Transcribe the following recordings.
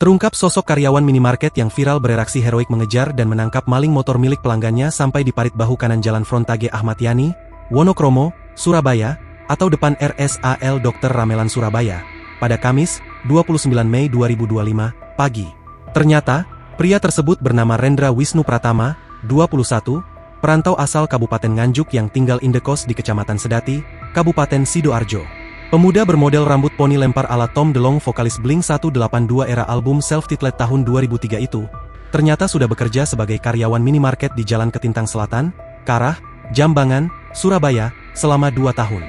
Terungkap sosok karyawan minimarket yang viral bereaksi heroik mengejar dan menangkap maling motor milik pelanggannya sampai di parit bahu kanan Jalan Frontage Ahmad Yani, Wonokromo, Surabaya, atau depan RSAL Dr. Ramelan Surabaya, pada Kamis, 29 Mei 2025, pagi. Ternyata, pria tersebut bernama Rendra Wisnu Pratama, 21, perantau asal Kabupaten Nganjuk yang tinggal indekos di Kecamatan Sedati, Kabupaten Sidoarjo. Pemuda bermodel rambut poni lempar ala Tom DeLonge vokalis Blink-182 era album Self-Titled tahun 2003 itu, ternyata sudah bekerja sebagai karyawan minimarket di Jalan Ketintang Selatan, Karah, Jambangan, Surabaya, selama 2 tahun.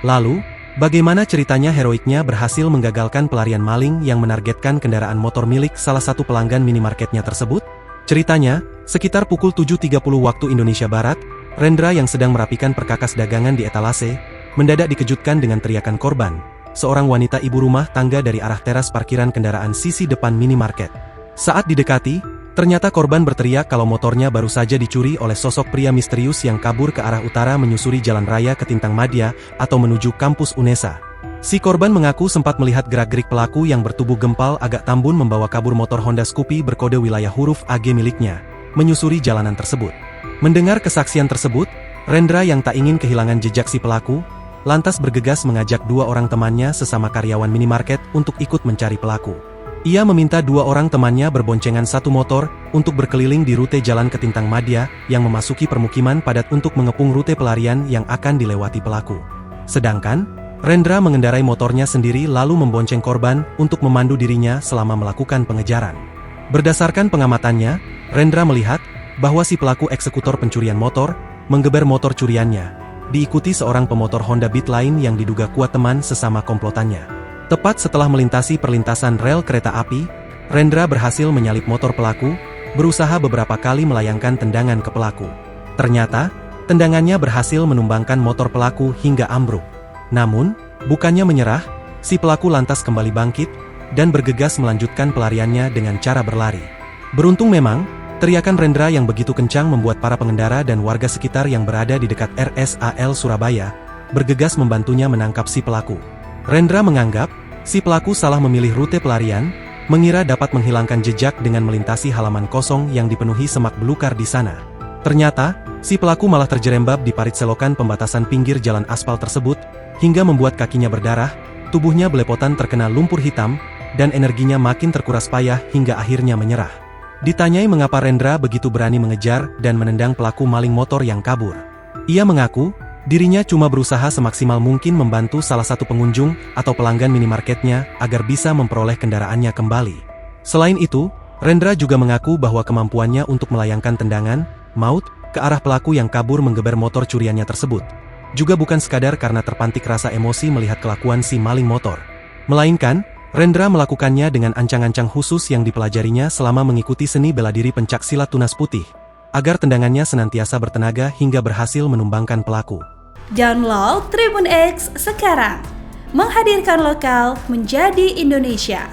Lalu, bagaimana ceritanya heroiknya berhasil menggagalkan pelarian maling yang menargetkan kendaraan motor milik salah satu pelanggan minimarketnya tersebut? Ceritanya, sekitar pukul 7.30 waktu Indonesia Barat, Rendra yang sedang merapikan perkakas dagangan di etalase, mendadak dikejutkan dengan teriakan korban, seorang wanita ibu rumah tangga dari arah teras parkiran kendaraan sisi depan minimarket. Saat didekati, ternyata korban berteriak kalau motornya baru saja dicuri oleh sosok pria misterius yang kabur ke arah utara menyusuri jalan raya Ketintang Madya atau menuju kampus UNESA. Si korban mengaku sempat melihat gerak-gerik pelaku yang bertubuh gempal agak tambun membawa kabur motor Honda Scoopy berkode wilayah huruf AG miliknya, menyusuri jalanan tersebut. Mendengar kesaksian tersebut, Rendra yang tak ingin kehilangan jejak si pelaku, lantas bergegas mengajak 2 orang temannya sesama karyawan minimarket untuk ikut mencari pelaku. Ia meminta 2 orang temannya berboncengan 1 motor untuk berkeliling di rute Jalan Ketintang Madya yang memasuki permukiman padat untuk mengepung rute pelarian yang akan dilewati pelaku. Sedangkan, Rendra mengendarai motornya sendiri lalu membonceng korban untuk memandu dirinya selama melakukan pengejaran. Berdasarkan pengamatannya, Rendra melihat bahwa si pelaku eksekutor pencurian motor menggeber motor curiannya, diikuti seorang pemotor Honda Beat lain yang diduga kuat teman sesama komplotannya. Tepat setelah melintasi perlintasan rel kereta api, Rendra berhasil menyalip motor pelaku, berusaha beberapa kali melayangkan tendangan ke pelaku. Ternyata, tendangannya berhasil menumbangkan motor pelaku hingga ambruk. Namun, bukannya menyerah, si pelaku lantas kembali bangkit, dan bergegas melanjutkan pelariannya dengan cara berlari. Beruntung memang, teriakan Rendra yang begitu kencang membuat para pengendara dan warga sekitar yang berada di dekat RSAL Surabaya, bergegas membantunya menangkap si pelaku. Rendra menganggap, si pelaku salah memilih rute pelarian, mengira dapat menghilangkan jejak dengan melintasi halaman kosong yang dipenuhi semak belukar di sana. Ternyata, si pelaku malah terjerembab di parit selokan pembatasan pinggir jalan aspal tersebut, hingga membuat kakinya berdarah, tubuhnya belepotan terkena lumpur hitam, dan energinya makin terkuras payah hingga akhirnya menyerah. Ditanyai mengapa Rendra begitu berani mengejar dan menendang pelaku maling motor yang kabur. Ia mengaku, dirinya cuma berusaha semaksimal mungkin membantu salah satu pengunjung atau pelanggan minimarketnya agar bisa memperoleh kendaraannya kembali. Selain itu, Rendra juga mengaku bahwa kemampuannya untuk melayangkan tendangan, maut, ke arah pelaku yang kabur menggeber motor curiannya tersebut, juga bukan sekadar karena terpantik rasa emosi melihat kelakuan si maling motor. Melainkan, Rendra melakukannya dengan ancang-ancang khusus yang dipelajarinya selama mengikuti seni bela diri pencak silat tunas putih, agar tendangannya senantiasa bertenaga hingga berhasil menumbangkan pelaku. Download Tribun X sekarang, menghadirkan lokal menjadi Indonesia.